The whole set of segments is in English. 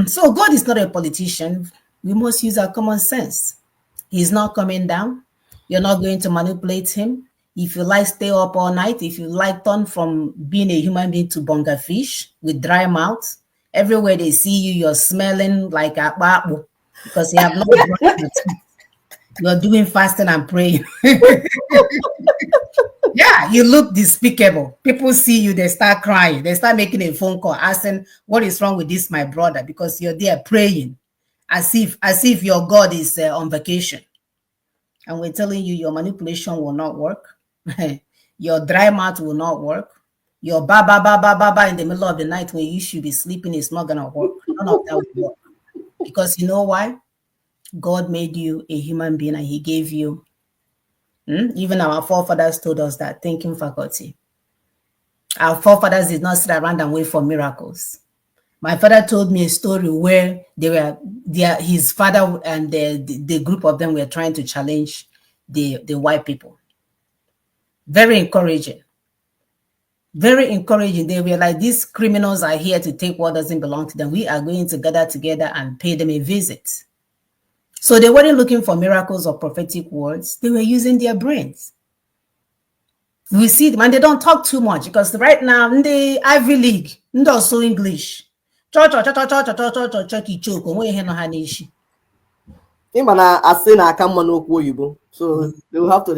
So God is not a politician. We must use our common sense. He's not coming down. You're not going to manipulate him. If you like, stay up all night. If you like, turn from being a human being to bunga fish with dry mouth. Everywhere they see you, you're smelling like a babu because you have not brushed your teeth. You're doing fasting and praying. Yeah, you look despicable. People see you, they start crying. They start making a phone call asking, what is wrong with this, my brother? Because you're there praying as if your God is on vacation. And we're telling you your manipulation will not work. Your dry mouth will not work. Your ba ba ba ba ba ba in the middle of the night when you should be sleeping is not gonna work. None of that will work. Because you know why? God made you a human being and he gave you, even our forefathers told us that thinking faculty. Our forefathers did not sit around and wait for miracles. My father told me a story where his father and the group of them were trying to challenge the white people. Very encouraging. Very encouraging. They were like, these criminals are here to take what doesn't belong to them. We are going to gather together and pay them a visit. So they weren't looking for miracles or prophetic words. They were using their brains. We see them and they don't talk too much because right now in the Ivy League, they also English. So they will have to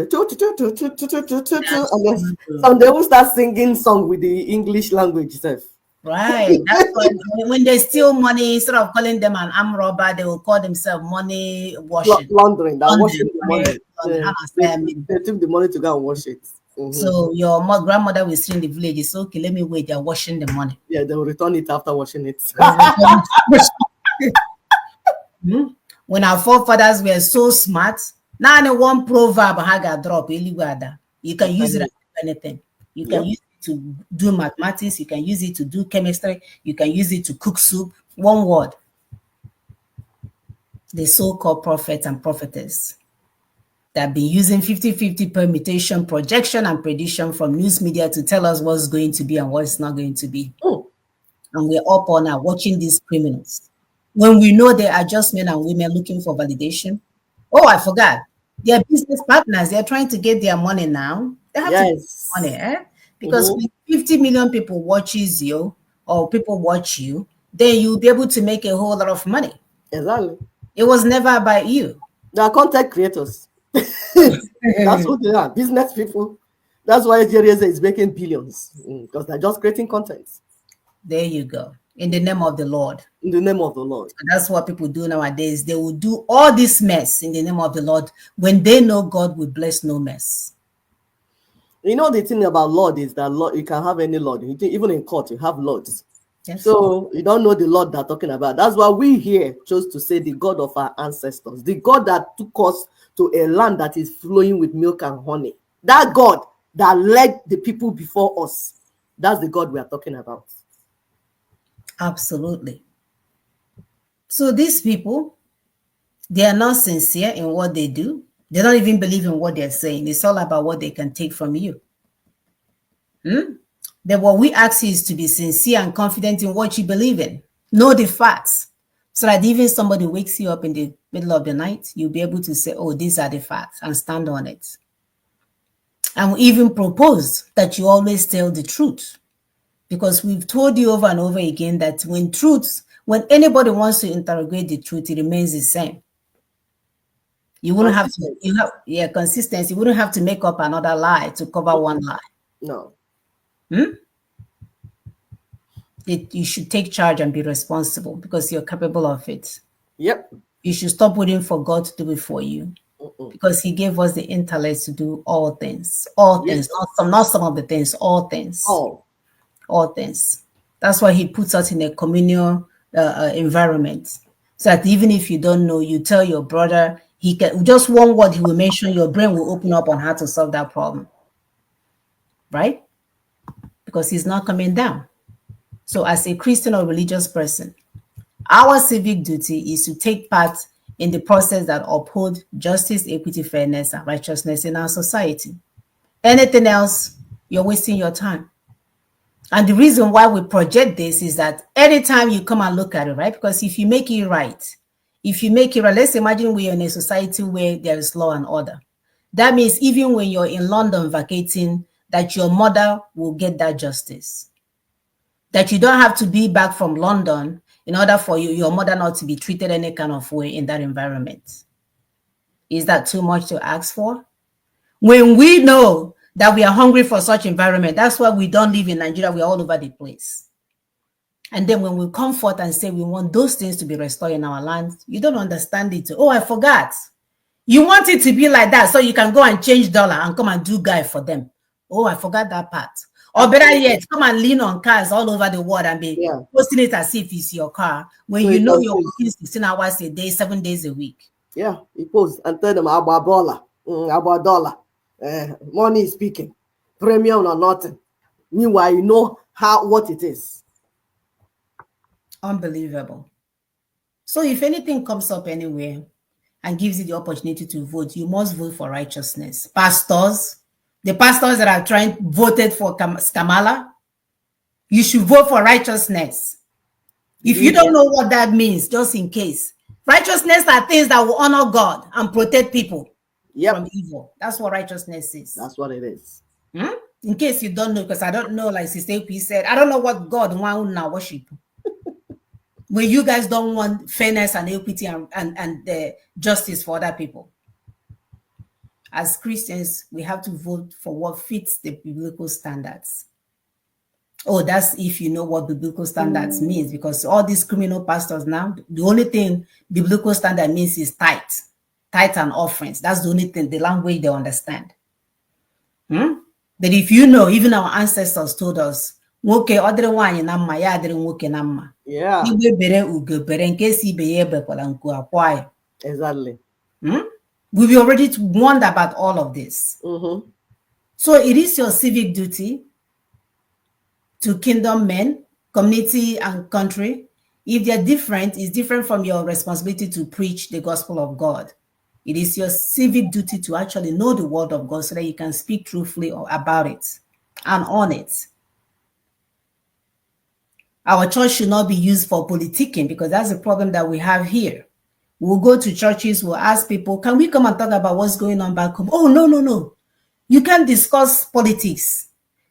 and they will start singing song with the English language itself. Right. That's why when they steal money, instead of calling them an arm robber, they will call themselves money washing. Laundering. Washing the money. They took the money to go and wash it. So your grandmother will see in the village, so okay, let me wait. They're washing the money. Yeah, they will return it after washing it. When our forefathers were so smart, now one proverb haga drop. You can use it as anything. You can use it to do mathematics. You can use it to do chemistry. You can use it to cook soup. One word. The so-called prophets and prophetess that have been using 50-50 permutation, projection, and prediction from news media to tell us what's going to be and what's not going to be. And we're up on now watching these criminals. When we know they are just men and women looking for validation. Oh, I forgot. They're business partners. They're trying to get their money now. They have to get money, because when 50 million people watches you or people watch you, then you'll be able to make a whole lot of money. Exactly. It was never about you. They are content creators. That's what they are. Business people. That's why Jereza is making billions, because they're just creating content. There you go. In the name of the Lord. In the name of the Lord. And that's what people do nowadays. They will do all this mess in the name of the Lord when they know God will bless no mess. You know, the thing about Lord is that Lord, you can have any Lord. Even in court, you have lords. Yes. So you don't know the Lord they're talking about. That's why we here chose to say the God of our ancestors, the God that took us to a land that is flowing with milk and honey. That God that led the people before us. That's the God we are talking about. Absolutely. So these people, they are not sincere in what they do. They don't even believe in what they're saying. It's all about what they can take from you. Then what we ask you is to be sincere and confident in what you believe in. Know the facts. So that even somebody wakes you up in the middle of the night, you'll be able to say, oh, these are the facts, and stand on it. And we even propose that you always tell the truth. Because we've told you over and over again that when anybody wants to interrogate the truth, it remains the same. You wouldn't have to, consistency. You wouldn't have to make up another lie to cover one lie. No. You should take charge and be responsible because you're capable of it. Yep. You should stop waiting for God to do it for you because he gave us the intellect to do all things. All things, not some of the things, all things. All things. That's why he puts us in a communal environment. So that even if you don't know, you tell your brother, he can just one word he will mention, your brain will open up on how to solve that problem. Right? Because he's not coming down. So as a Christian or religious person, our civic duty is to take part in the process that uphold justice, equity, fairness, and righteousness in our society. Anything else, you're wasting your time. And the reason why we project this is that anytime you come and look at it, right? Because if you make it right, let's imagine we're in a society where there is law and order. That means even when you're in London vacating, that your mother will get that justice. That you don't have to be back from London in order for your mother not to be treated any kind of way in that environment. Is that too much to ask for? When we know that we are hungry for such environment, that's why we don't live in Nigeria, we're all over the place. And then when we come forth and say we want those things to be restored in our land, you don't understand it. Oh, I forgot. You want it to be like that so you can go and change dollar and come and do guy for them. Oh, I forgot that part. Or better yet, come and lean on cars all over the world and be posting it as if it's your car when so you know you're working 16 hours a day, 7 days a week. Yeah, he posts and tell them about dollar. Money is speaking, premium or nothing. Meanwhile, you know what it is. Unbelievable. So if anything comes up anywhere and gives you the opportunity to vote, you must vote for righteousness. Pastors, the pastors that are voted for Kamala, you should vote for righteousness. If you don't know what that means, just in case, righteousness are things that will honor God and protect people from evil. That's what righteousness is. That's what it is. In case you don't know, because I don't know, like Sister P said, I don't know what God wants now worship. When you guys don't want fairness and equity and justice for other people. As Christians, we have to vote for what fits the biblical standards. Oh, that's if you know what biblical standards means, because all these criminal pastors now, the only thing biblical standard means is tithe and offerings. That's the only thing, the language they understand. But if you know, even our ancestors told us, yeah. Exactly. We've already warned about all of this. So it is your civic duty to kingdom men, community, and country. If they're different, it's different from your responsibility to preach the gospel of God. It is your civic duty to actually know the word of God so that you can speak truthfully about it and on it. Our church should not be used for politicking, because that's the problem that we have here. We'll go to churches, we'll ask people, can we come and talk about what's going on back home? Oh, no. You can't discuss politics.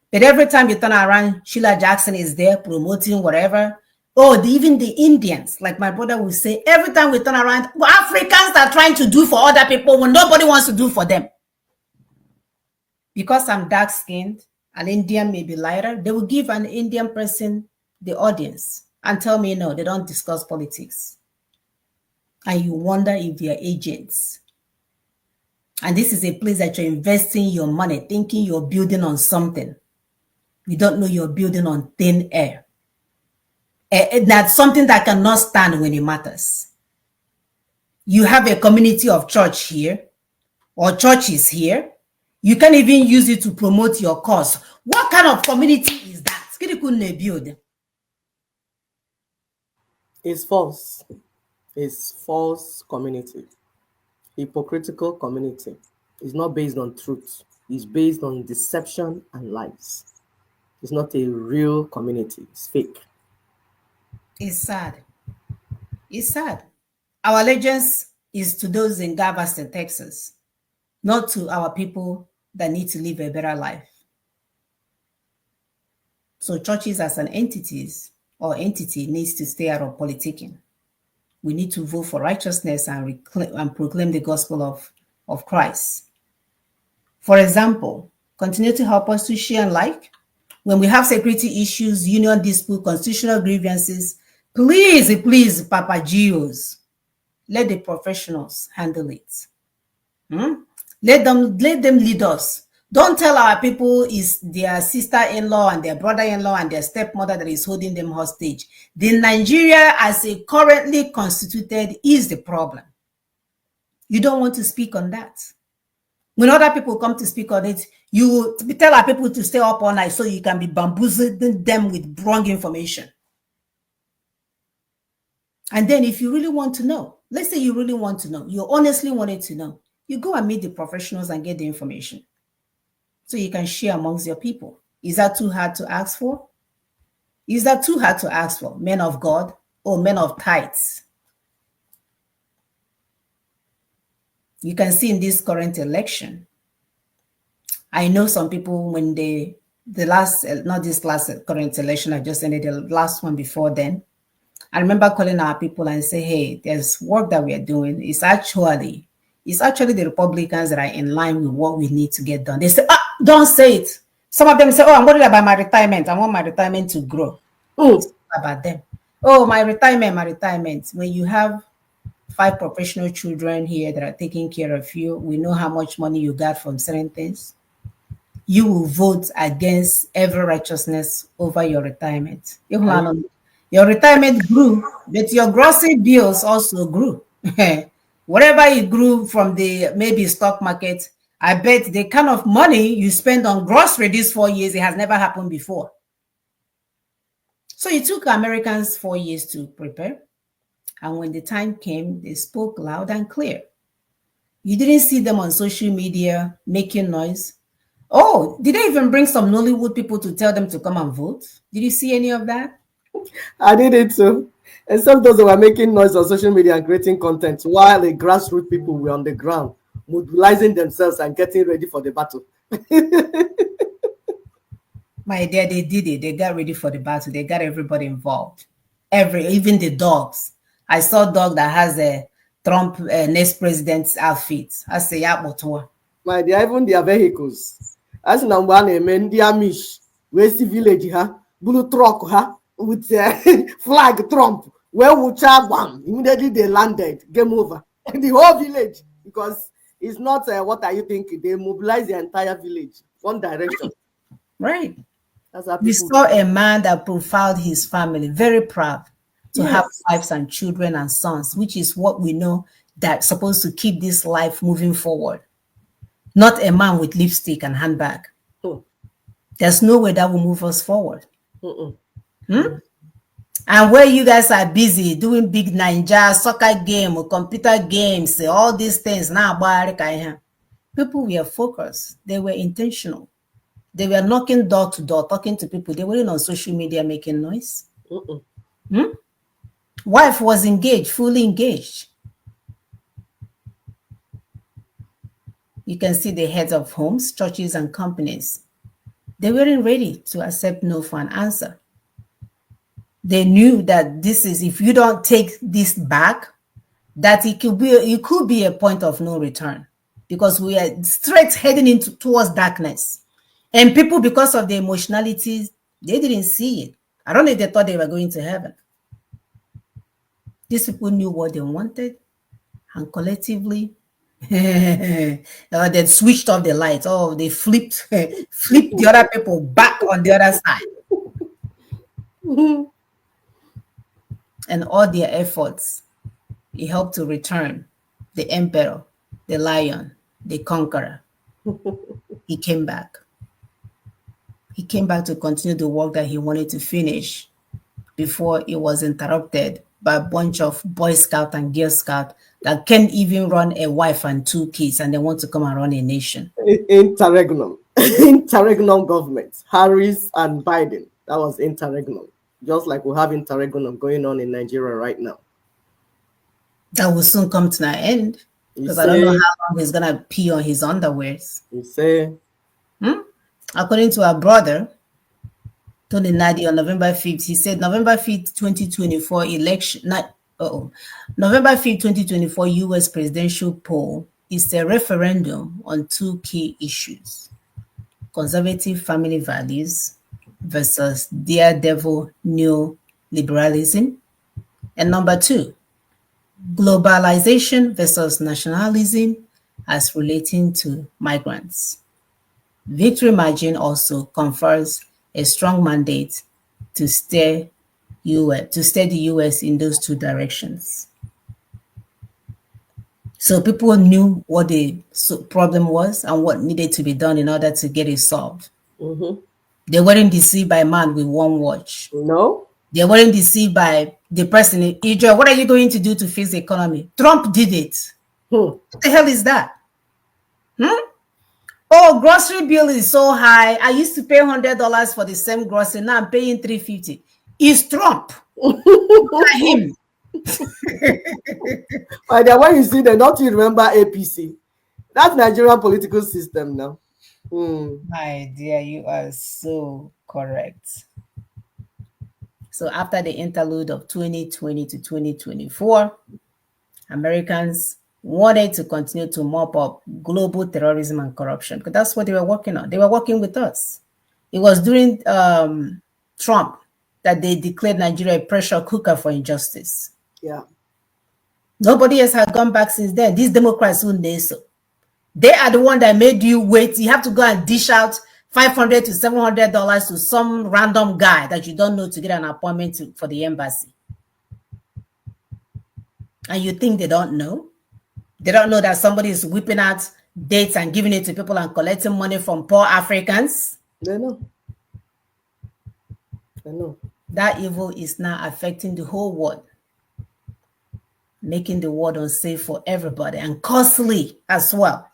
But every time you turn around, Sheila Jackson is there promoting whatever. Oh, even the Indians, like my brother will say, every time we turn around, Africans are trying to do for other people when nobody wants to do for them. Because I'm dark-skinned, an Indian may be lighter, they will give an Indian person the audience and tell me, no, they don't discuss politics. And you wonder if they are agents. And this is a place that you're investing your money, thinking you're building on something. You don't know you're building on thin air. That's something that cannot stand when it matters. You have a community of church here, or churches here. You can't even use it to promote your cause. What kind of community is that? It's false. It's false community. Hypocritical community. It's not based on truth. It's based on deception and lies. It's not a real community. It's fake. It's sad. It's sad. Our allegiance is to those in Galveston, Texas, not to our people that need to live a better life. So churches as an entity needs to stay out of politicking. We need to vote for righteousness and proclaim the gospel of Christ. For example, continue to help us to share and like. When we have security issues, union dispute, constitutional grievances, please, Papa Gios, let the professionals handle it. Let them lead us. Don't tell our people it's their sister-in-law and their brother-in-law and their stepmother that is holding them hostage. The Nigeria as it currently constituted is the problem. You don't want to speak on that. When other people come to speak on it, you tell our people to stay up all night so you can be bamboozling them with wrong information. And then if you really want to know, let's say you really want to know, you honestly wanted to know, you go and meet the professionals and get the information so you can share amongst your people. Is that too hard to ask for? Is that too hard to ask for? Men of God or men of tithes? You can see in this current election, I know some people when the last, not this last current election, I just ended the last one before then. I remember calling our people and say, hey, there's work that we are doing. It's actually the Republicans that are in line with what we need to get done. They say, don't say it. Some of them say, oh, I'm worried about my retirement. I want my retirement to grow. It's about them. Oh, my retirement. When you have 5 professional children here that are taking care of you, we know how much money you got from certain things. You will vote against every righteousness over your retirement. Your retirement grew, but your grocery bills also grew. Whatever it grew from the maybe stock market, I bet the kind of money you spend on grocery these 4 years, it has never happened before. So it took Americans 4 years to prepare. And when the time came, they spoke loud and clear. You didn't see them on social media making noise. Oh, did they even bring some Nollywood people to tell them to come and vote? Did you see any of that? I did it too. And some of those that were making noise on social media and creating content while the grassroots people were on the ground, mobilizing themselves and getting ready for the battle. My dear, they did it. They got ready for the battle. They got everybody involved. Even the dogs. I saw a dog that has a Trump next president's outfit. I say, yeah, but my dear, even their vehicles. As number one, the Amish, West Village, blue truck, with flag Trump. Where would one? Immediately they landed. Game over. The whole village, because it's not what are you thinking? They mobilize the entire village, one direction. Right. We saw a man that profiled his family, very proud to have wives and children and sons, which is what we know that's supposed to keep this life moving forward. Not a man with lipstick and handbag. There's no way that will move us forward. And where you guys are busy doing big Ninja soccer game or computer games, all these things now, people were focused. They were intentional. They were knocking door to door, talking to people. They weren't on social media making noise. Wife was engaged, fully engaged. You can see the heads of homes, churches, and companies. They weren't ready to accept no for an answer. They knew that this is, if you don't take this back, that it could be a point of no return, because we are straight heading towards darkness. And people, because of the emotionalities, they didn't see it. I don't know if they thought they were going to heaven. These people knew what they wanted, and collectively, they switched off the lights. Oh, they flipped the other people back on the other side. And all their efforts, it helped to return the emperor, the lion, the conqueror. He came back. He came back to continue the work that he wanted to finish before it was interrupted by a bunch of Boy Scout and Girl Scout that can't even run a wife and 2 kids, and they want to come and run a nation. Interregnum. Interregnum government. Harris and Biden. That was interregnum. Just like we have interregnum going on in Nigeria right now. That will soon come to an end, because I don't know how long he's going to pee on his underwears. You say? According to our brother, Tony Nadi, on November 5th, he said November 5th, 2024 election, November 5th, 2024 US presidential poll is a referendum on 2 key issues: conservative family values versus daredevil neoliberalism. And number 2, globalization versus nationalism as relating to migrants. Victory margin also confers a strong mandate to steer the US in those 2 directions. So people knew what the problem was and what needed to be done in order to get it solved. They weren't deceived by man with one watch. No. They weren't deceived by the person in Israel. What are you going to do to fix the economy? Trump did it. What the hell is that? Oh, grocery bill is so high. I used to pay $100 for the same grocery. Now I'm paying $350. is Trump. Look at him. By the way, you see, they not even remember APC. That's Nigerian political system now. My dear, you are so correct. So after the interlude of 2020 to 2024, Americans wanted to continue to mop up global terrorism and corruption because that's what they were working on. They were working with us. It was during Trump that they declared Nigeria a pressure cooker for injustice. Yeah. Nobody else has gone back since then. These Democrats who know so. They are the one that made you wait. You have to go and dish out $500 to $700 to some random guy that you don't know to get an appointment for the embassy. And you think they don't know? They don't know that somebody is whipping out dates and giving it to people and collecting money from poor Africans? They know. They know. That evil is now affecting the whole world, making the world unsafe for everybody and costly as well.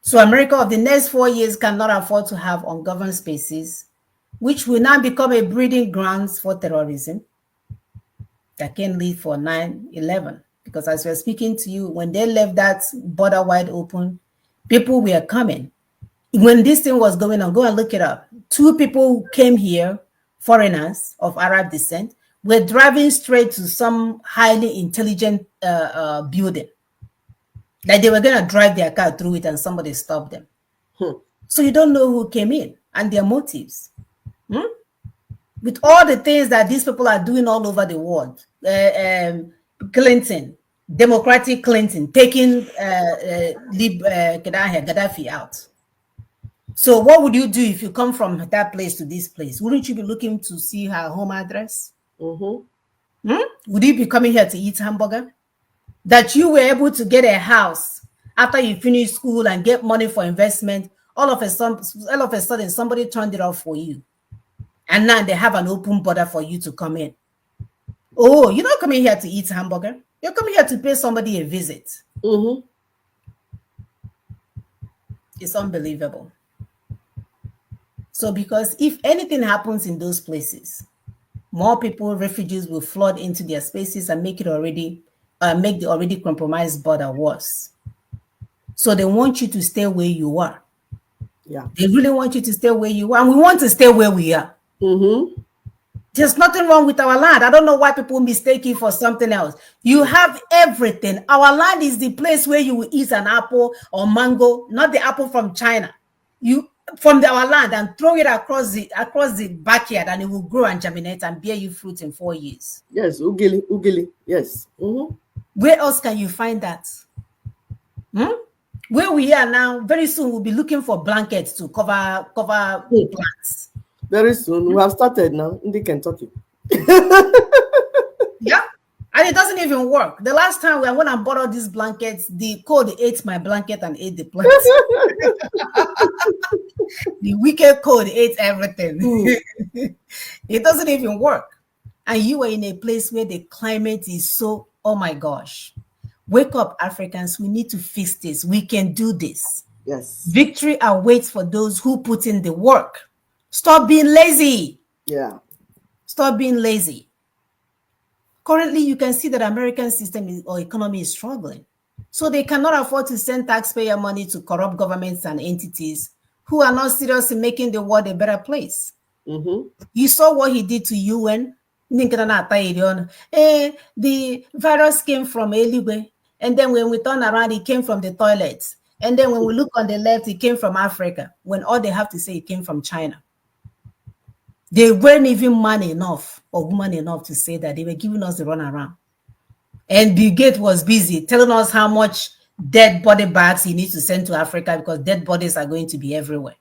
So America of the next 4 years cannot afford to have ungoverned spaces, which will now become a breeding grounds for terrorism that can lead for 9/11. Because as we're speaking to you, when they left that border wide open, people were coming. When this thing was going on, go and look it up. 2 people came here, foreigners of Arab descent, were driving straight to some highly intelligent building. Like they were going to drive their car through it and somebody stopped them. So you don't know who came in and their motives. With all the things that these people are doing all over the world, Clinton, Democratic Clinton, taking Gaddafi out. So what would you do if you come from that place to this place? Wouldn't you be looking to see her home address? Would you be coming here to eat hamburger? That you were able to get a house after you finish school and get money for investment, all of a sudden somebody turned it off for you. And now they have an open border for you to come in. Oh, you're not coming here to eat hamburger. You're coming here to pay somebody a visit. It's unbelievable. So because if anything happens in those places, more people, refugees will flood into their spaces and make the already compromised border worse. So they want you to stay where you are. Yeah. They really want you to stay where you are. And we want to stay where we are. There's nothing wrong with our land. I don't know why people mistake it for something else. You have everything. Our land is the place where you will eat an apple or mango, not the apple from China. From our land and throw it across the backyard and it will grow and germinate and bear you fruit in 4 years. Yes, ugili, yes. Where else can you find that? Where we are now, very soon we'll be looking for blankets to cover plants. Very soon. We have started now in the Kentucky. Yeah. And it doesn't even work. The last time when I bought all these blankets, the code ate my blanket and ate the plants. The wicked code ate everything. It doesn't even work. And you are in a place where the climate is so, oh my gosh. Wake up, Africans. We need to fix this. We can do this. Yes. Victory awaits for those who put in the work. Stop being lazy. Yeah. Stop being lazy. Currently, you can see that American system or economy is struggling. So they cannot afford to send taxpayer money to corrupt governments and entities who are not serious in making the world a better place. You saw what he did to UN. The virus came from Eliwe. And then when we turn around, it came from the toilets. And then when we look on the left, it came from Africa. When all they have to say, it came from China. They weren't even man enough or woman enough to say that. They were giving us the runaround. And Bill Gates was busy telling us how much dead body bags he needs to send to Africa because dead bodies are going to be everywhere.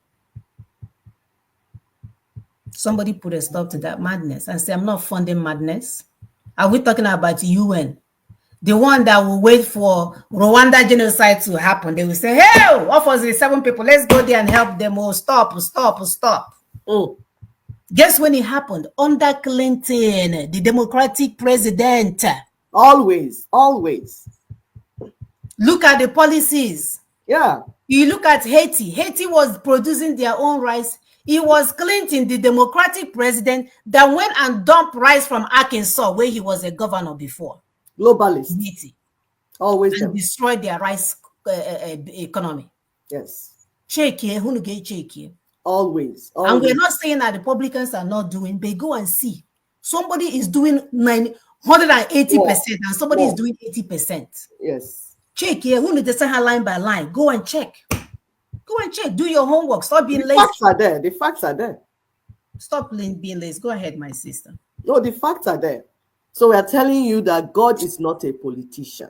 Somebody put a stop to that madness and say, I'm not funding madness. Are we talking about UN? The one that will wait for Rwanda genocide to happen. They will say, hey, what was the 7 people? Let's go there and help them. Oh, stop. Guess when it happened? Under Clinton, the Democratic president. Always. Look at the policies. Yeah. You look at Haiti. Haiti was producing their own rice It was Clinton, the Democratic president, that went and dumped rice from Arkansas, where he was a governor before. Globalist. Always and them. Destroyed their rice economy. Yes. Check here, who get check here. Always. And we're not saying that Republicans are not doing, but go and see. Somebody is doing 180% and somebody is doing 80%. Yes. Check here, who need to say line by line. Go and check. Go and check. Do your homework. Stop being lazy. The facts are there. The facts are there. Stop being lazy. Go ahead, my sister. No, the facts are there. So we are telling you that God is not a politician.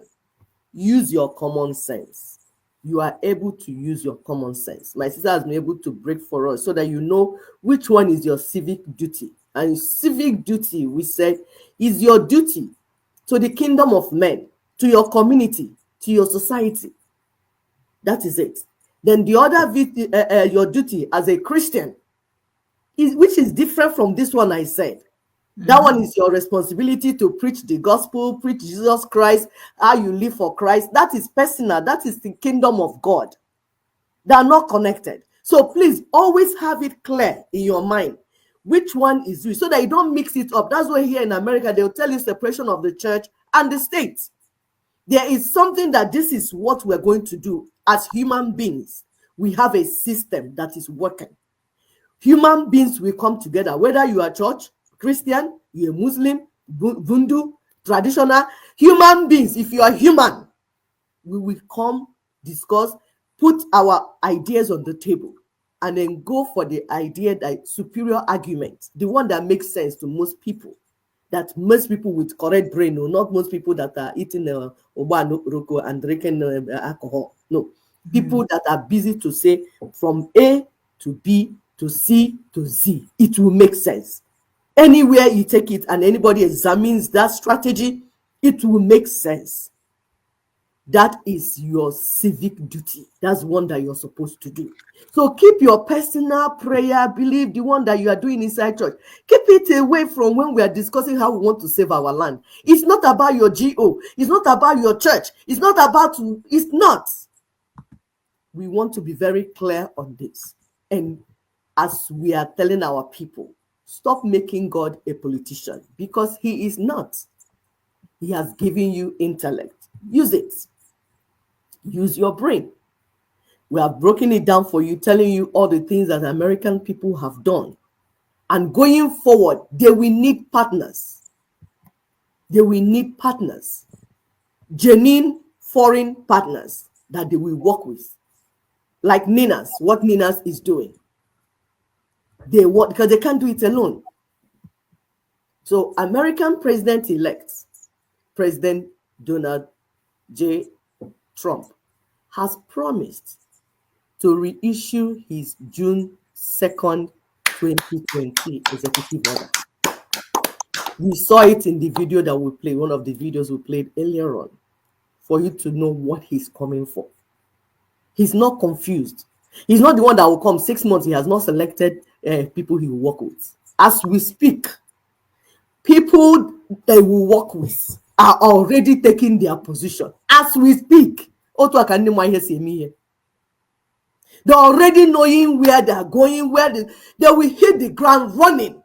Use your common sense. You are able to use your common sense. My sister has been able to break for us so that you know which one is your civic duty. And civic duty, we said, is your duty to the kingdom of men, to your community, to your society. That is it. Then the other your duty as a Christian, which is different from this one I said. That one is your responsibility to preach the gospel, preach Jesus Christ, how you live for Christ. That is personal. That is the kingdom of God. They are not connected. So please always have it clear in your mind which one is you, so that you don't mix it up. That's why here in America, they'll tell you separation of the church and the state. There is something that this is what we're going to do as human beings. We have a system that is working. Human beings will come together, whether you are church, Christian, you're a Muslim, Hindu, traditional, human beings. If you are human, we will come, discuss, put our ideas on the table, and then go for the idea that superior argument, the one that makes sense to most people, that most people with correct brain, or not most people that are eating obanoko and drinking alcohol. No, people that are busy to say from A to B to C to Z, it will make sense. Anywhere you take it and anybody examines that strategy, it will make sense. That is your civic duty. That's one that you're supposed to do. So keep your personal prayer, believe the one that you are doing inside church. Keep it away from when we are discussing how we want to save our land. It's not about your GO. It's not about your church. It's not about, it's not. We want to be very clear on this. And as we are telling our people, stop making God a politician, because he is not. He has given you intellect. Use it. Use your brain. We have broken it down for you, telling you all the things that American people have done. And going forward, they will need partners. They will need partners. Genuine foreign partners that they will work with. Like Ninas, what Ninas is doing. They want, because they can't do it alone. So American president-elect, President Donald J. Trump, has promised to reissue his June 2nd, 2020 executive order. We saw it in the video that we played, one of the videos we played earlier on, for you to know what he's coming for. He's not confused. He's not the one that will come 6 months. He has not selected people he will work with. As we speak, people they will work with are already taking their position. As we speak, they're already knowing where they're going, where they will hit the ground running.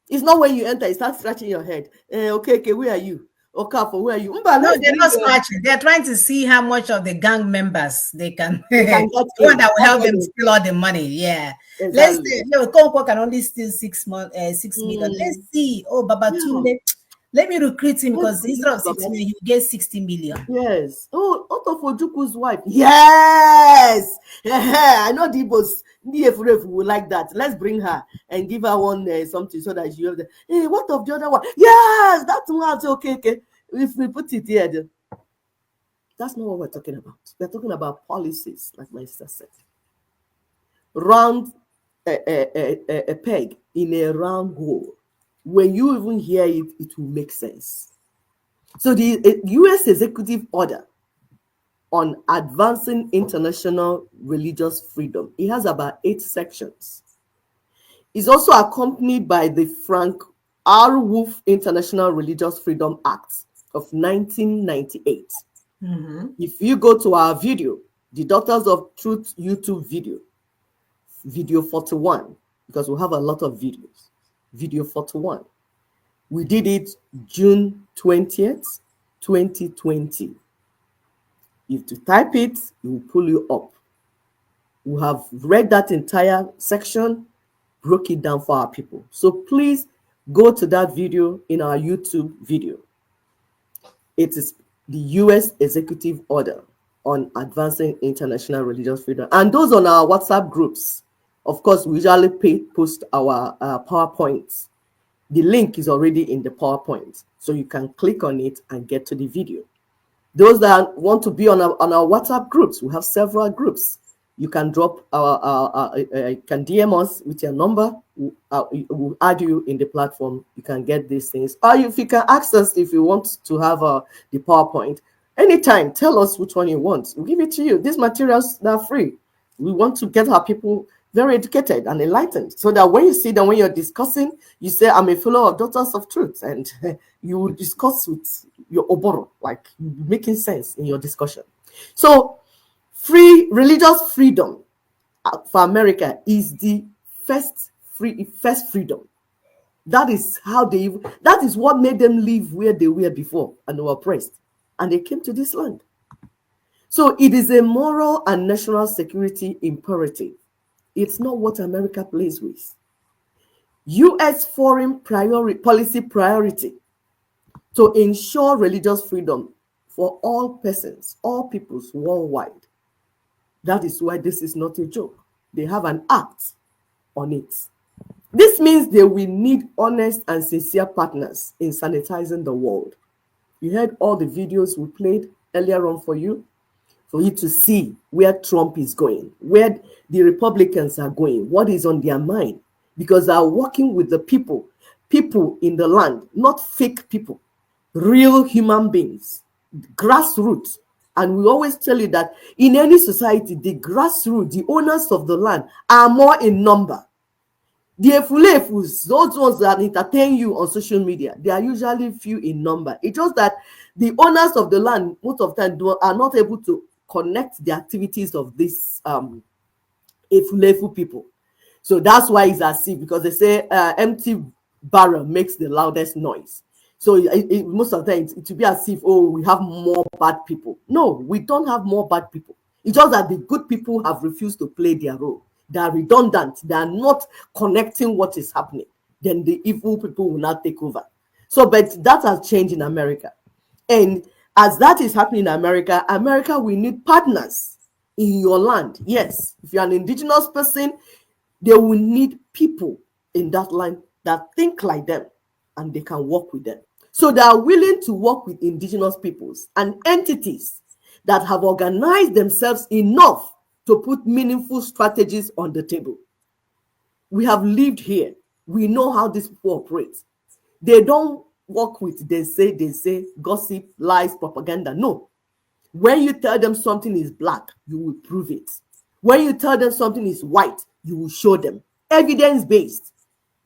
It's not when you enter, you start scratching your head. Okay, where are you? Okafor, where are you? No, they're not scratching. They're trying to see how much of the gang members they can get. One that will help them steal all the money. Yeah. Exactly. Let's see. Okonkwo can only steal 6 million. Let's see. Oh, Babatunde. Let me recruit him, because instead of 6 million, he will get 60 million. Yes. Oh, Otofojukwu's wife. Yes. I know the boss will like that. Let's bring her and give her one something so that she have the. Hey, what of the other one? Yes, that one's okay. If we put it here, then. That's not what we're talking about. We're talking about policies, like my sister said. Round a peg in a round hole. When you even hear it, it will make sense. So the U.S. executive order on advancing international religious freedom, it has about 8 sections. It's also accompanied by the Frank R. Wolf International Religious Freedom Act of 1998. If you go to our video, the Daughters of Truth YouTube video, video 41, because we have a lot of videos. Video 41. We did it June 20th, 2020. If you type it, it will pull you up. We have read that entire section, broke it down for our people. So please go to that video in our YouTube video. It is the U.S. Executive Order on Advancing International Religious Freedom. And those on our WhatsApp groups, of course, we usually post our PowerPoints. The link is already in the PowerPoint, so you can click on it and get to the video. Those that want to be on our WhatsApp groups, we have several groups. You can drop can DM us with your number. We'll add you in the platform. You can get these things. Or if you can access, if you want to have the PowerPoint, anytime, tell us which one you want. We'll give it to you. These materials are free. We want to get our people very educated and enlightened, so that when you see them, when you're discussing, you say, I'm a fellow of Daughters of Truth, and you will discuss with your oboro, like making sense in your discussion. So religious freedom for America is the first freedom. That is that is what made them live where they were before and they were oppressed, and they came to this land. So it is a moral and national security imperative. It's not what America plays with. U.S. foreign policy priority to ensure religious freedom for all persons, all peoples worldwide. That is why this is not a joke. They have an act on it. This means they will need honest and sincere partners in sanitizing the world. You heard all the videos we played earlier on for you to see where Trump is going, where the Republicans are going, what is on their mind, because they are working with the people in the land, not fake people, real human beings, grassroots. And we always tell you that in any society, the grassroots, the owners of the land, are more in number. The efulefus, those ones that entertain you on social media, they are usually few in number. It's just that the owners of the land, most of the time, are not able to connect the activities of these efulefu people. So that's why it's as if, because they say empty barrel makes the loudest noise. So most of the time, it will be as if, oh, we have more bad people. No, we don't have more bad people. It's just that the good people have refused to play their role. They are redundant. They are not connecting what is happening. Then the evil people will not take over. So, but that has changed in America. And as that is happening in America, America will need partners in your land. Yes, if you're an indigenous person, they will need people in that land that think like them and they can work with them. So they are willing to work with indigenous peoples and entities that have organized themselves enough to put meaningful strategies on the table. We have lived here. We know how these people operate. They don't work with, they say, gossip, lies, propaganda. No. When you tell them something is black, you will prove it. When you tell them something is white, you will show them. Evidence-based.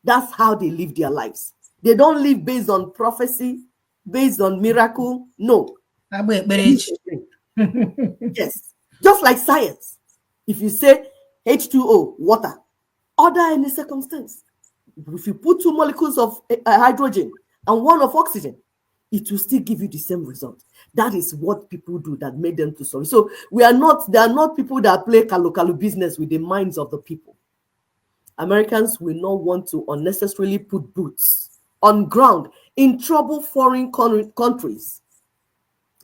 That's how they live their lives. They don't live based on prophecy, based on miracle. No. Yes. Just like science. If you say H2O, water, under any circumstance, if you put 2 molecules of hydrogen and 1 of oxygen, it will still give you the same result. That is what people do that made them to sorry. So they are not people that play kalu business with the minds of the people. Americans will not want to unnecessarily put boots on ground in trouble foreign countries,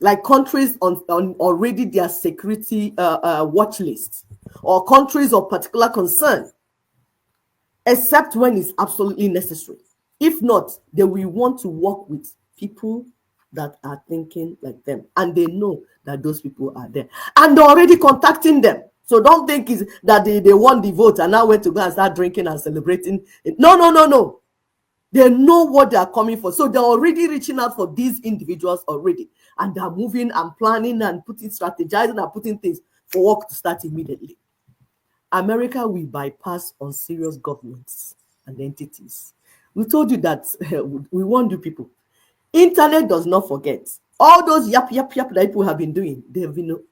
like countries on already their security watch list, or countries of particular concern, except when it's absolutely necessary. If not, they will want to work with people that are thinking like them, and they know that those people are there, and they're already contacting them. So don't think that they won the vote and now went to go and start drinking and celebrating. No. They know what they are coming for. So they're already reaching out for these individuals already. And they're moving and planning and strategizing and putting things for work to start immediately. America will bypass on serious governments and entities. We told you that we warned you people. Internet does not forget. All those yap that people have been doing, they've been on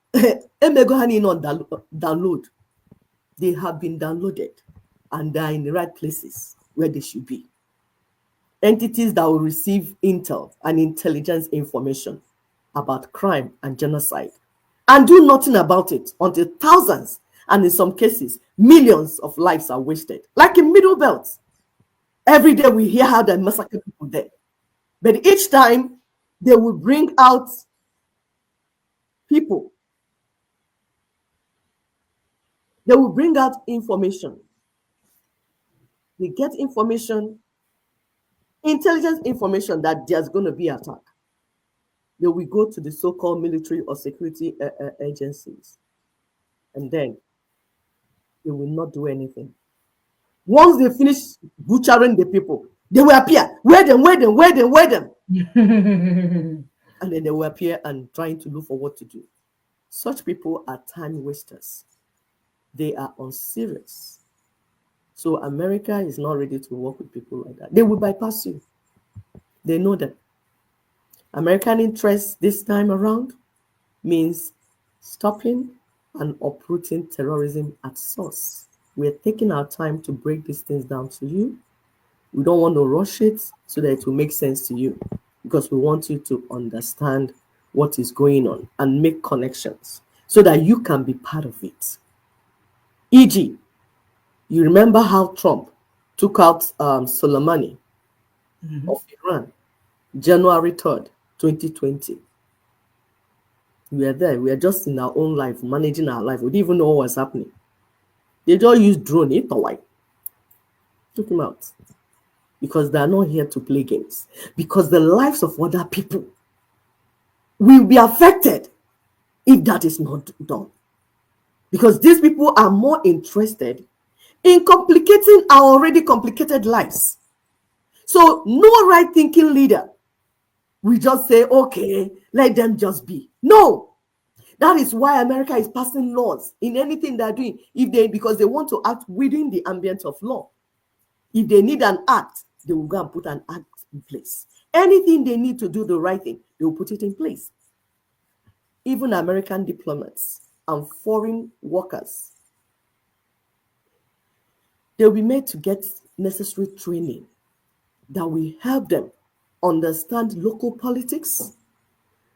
download. They have been downloaded and they are in the right places where they should be. Entities that will receive intel and intelligence information about crime and genocide and do nothing about it until thousands, and in some cases, millions of lives are wasted. Like in Middle Belt, every day we hear how they massacre people there. But each time they will bring out people. They will bring out information. They get information, intelligence information that there's going to be an attack. They will go to the so-called military or security agencies, and then they will not do anything. Once they finish butchering the people, they will appear. Wear them. And then they will appear and trying to look for what to do. Such people are time wasters. They are unserious. So America is not ready to work with people like that. They will bypass you. They know that. American interest this time around means stopping and uprooting terrorism at source. We're taking our time to break these things down to you. We don't want to rush it so that it will make sense to you, because we want you to understand what is going on and make connections so that you can be part of it. E.g., you remember how Trump took out Soleimani of Iran, January 3rd, 2020. We were there. We were just in our own life, managing our life. We didn't even know what was happening. They just used drone. Took him out. Because they are not here to play games. Because the lives of other people will be affected if that is not done. Because these people are more interested in complicating our already complicated lives. So no right-thinking leader will just say, okay, let them just be. No. That is why America is passing laws in anything they're doing, because they want to act within the ambient of law. If they need an act, they will go and put an act in place. Anything they need to do the right thing, they will put it in place. Even American diplomats and foreign workers, they'll be made to get necessary training that will help them understand local politics,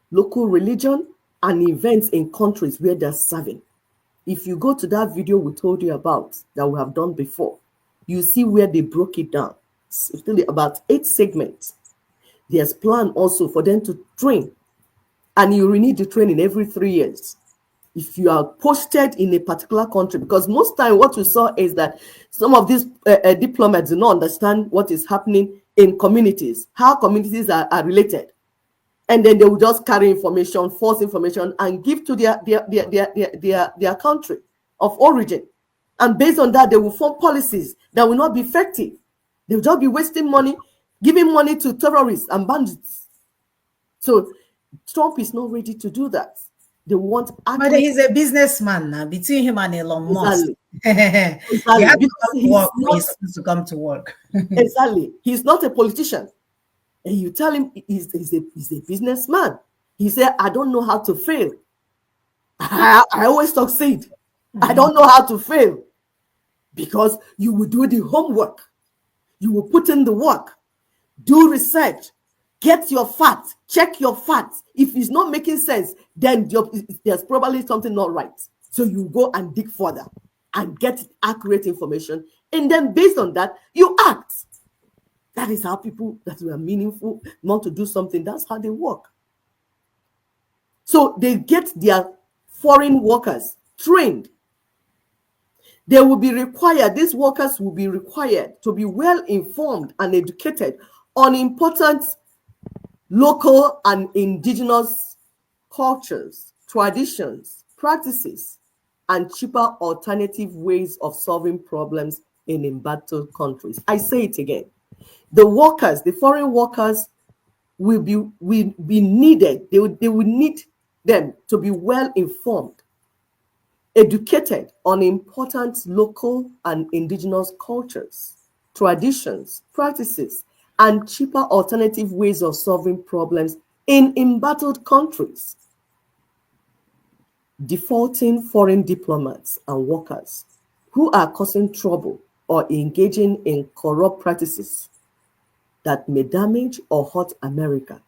local religion, and events in countries where they're serving. If you go to that video we told you about that we have done before, you see where they broke it down. It's about 8 segments. There's plan also for them to train, and you renew the training every 3 years. If you are posted in a particular country, because most time what we saw is that some of these diplomats do not understand what is happening in communities, how communities are related. And then they will just carry information, false information, and give to their country of origin. And based on that, they will form policies that will not be effective. They will just be wasting money, giving money to terrorists and bandits. So Trump is not ready to do that. They want. But he's a businessman now. Between him and Elon Musk, exactly. You have to come to work when he's supposed to come to work. Exactly. He's not a politician. And you tell him he's a businessman. He said, I don't know how to fail. I always succeed. I don't know how to fail. Because you will do the homework. You will put in the work. Do research. Get your facts. Check your facts. If it's not making sense, then there's probably something not right. So you go and dig further and get accurate information. And then based on that, you act. That is how people that were meaningful want to do something. That's how they work. So they get their foreign workers trained. They will be required, these workers will be required to be well informed and educated on important local and indigenous cultures, traditions, practices, and cheaper alternative ways of solving problems in embattled countries. I say it again. The workers, the foreign workers, will be needed. They will need them to be well informed, educated on important local and indigenous cultures, traditions, practices, and cheaper alternative ways of solving problems in embattled countries. Defaulting foreign diplomats and workers who are causing trouble or engaging in corrupt practices that may damage or hurt America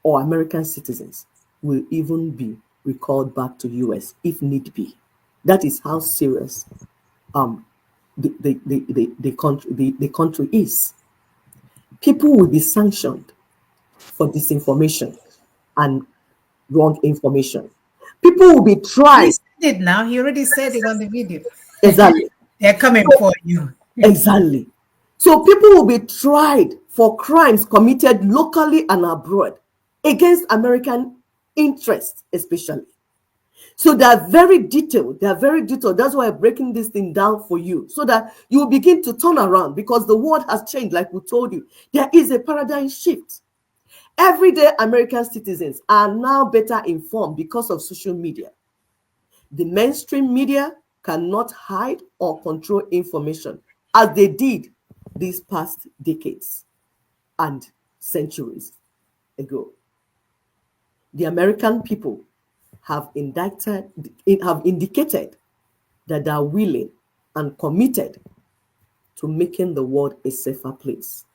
or American citizens will even be recalled back to US if need be. That is how serious the country is. People will be sanctioned for disinformation and wrong information. People will be tried. He said it now. He already said it on the video. Exactly. They're coming for you. Exactly. So people will be tried for crimes committed locally and abroad against American interests, especially. So they are very detailed. They are very detailed. That's why I'm breaking this thing down for you, so that you will begin to turn around, because the world has changed, like we told you. There is a paradigm shift. Everyday American citizens are now better informed because of social media. The mainstream media cannot hide or control information as they did these past decades and centuries ago. The American people have indicated that they are willing and committed to making the world a safer place.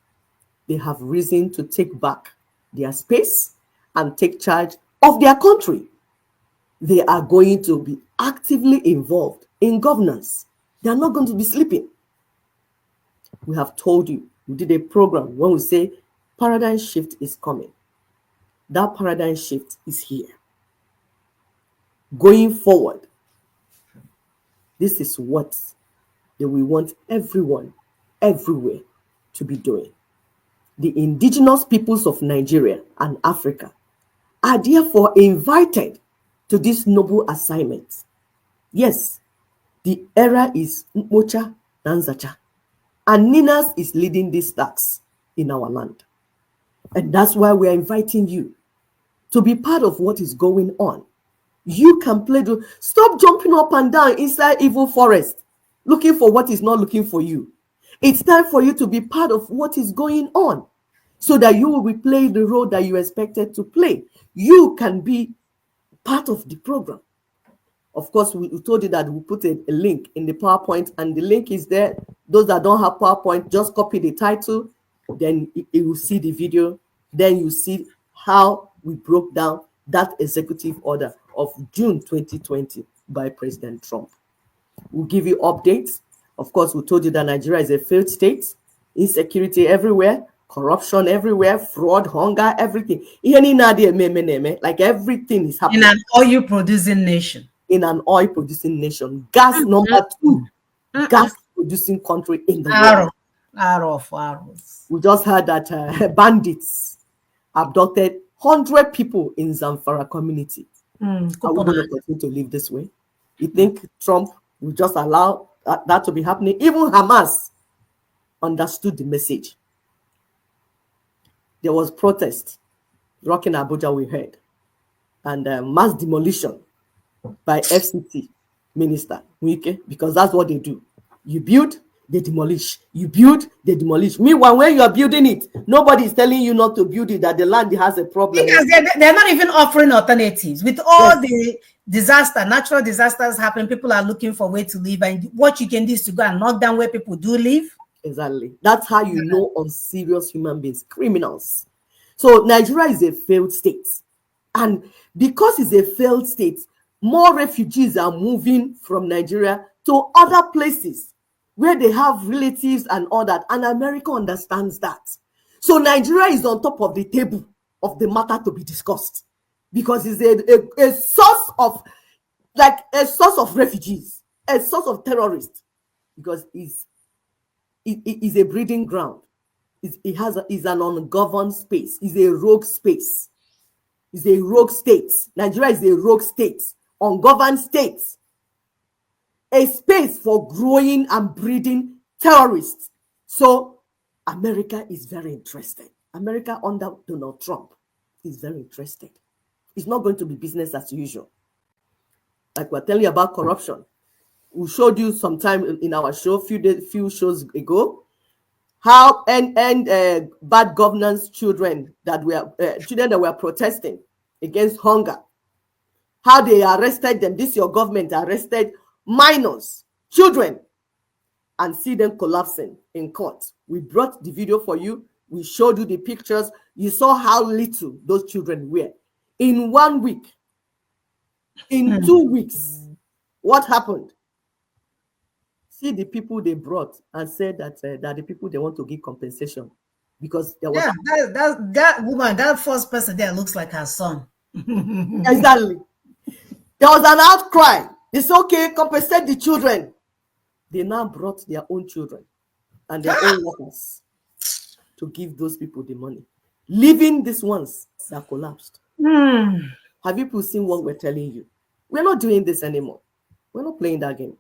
They have reason to take back their space and take charge of their country. They are going to be actively involved in governance. They are not going to be sleeping. We have told you, we did a program when we say paradigm shift is coming. That paradigm shift is here. Going forward, this is what we want everyone, everywhere to be doing. The indigenous peoples of Nigeria and Africa are therefore invited to this noble assignment. Yes, the era is Mpocha Nanzacha, and Ninas is leading this task in our land. And that's why we are inviting you to be part of what is going on. You can play stop jumping up and down inside evil forest, looking for what is not looking for you. It's time for you to be part of what is going on, so that you will be playing the role that you expected to play. You can be part of the program. Of course, we told you that we put a link in the PowerPoint, and the link is there. Those that don't have PowerPoint, just copy the title, then you will see the video. Then you see how we broke down that executive order of June 2020 by President Trump. We'll give you updates. Of course, we told you that Nigeria is a failed state, insecurity everywhere, corruption everywhere, fraud, hunger, everything. Like everything is happening. In an oil-producing nation. In an oil-producing nation. Gas number 2. Gas-producing country in the world. Arrows. We just heard that bandits abducted 100 people in Zamfara community. Are we going to continue to live this way? You think Trump will just allow that to be happening? Even Hamas understood the message. There was protest rocking Abuja, we heard, and mass demolition by FCT Minister Wike, because that's what they do. You build, they demolish. You build, they demolish. Meanwhile, when you are building it, nobody is telling you not to build it, that the land has a problem. Because they're not even offering alternatives. With all the natural disasters happening, people are looking for a way to live. And what you can do is to go and knock down where people do live. Exactly. That's how you know unserious human beings, criminals. So Nigeria is a failed state. And because it's a failed state, more refugees are moving from Nigeria to other places where they have relatives and all that. And America understands that. So Nigeria is on top of the table of the matter to be discussed, because it's a source of, like, a source of refugees, a source of terrorists, because it is a breeding ground. It's an ungoverned space. It's a rogue space. It's a rogue state. Nigeria is a rogue state, ungoverned state. A space for growing and breeding terrorists. So America is very interested. America under Donald Trump is very interested. It's not going to be business as usual. Like we're telling you about corruption. We showed you sometime in our show, few shows ago, how bad governance children that were protesting against hunger, how they arrested them. This your government arrested minors, children, and see them collapsing in court. We brought the video for you. We showed you the pictures. You saw how little those children were. In 1 week, in 2 weeks, what happened? See the people they brought and said that that the people they want to give compensation because there was that woman, that first person there looks like her son. Exactly. There was an outcry. It's okay, compensate the children. They now brought their own children and their own workers to give those people the money, leaving these ones that collapsed. Have you people seen what we're telling you? We're not doing this anymore. We're not playing that game.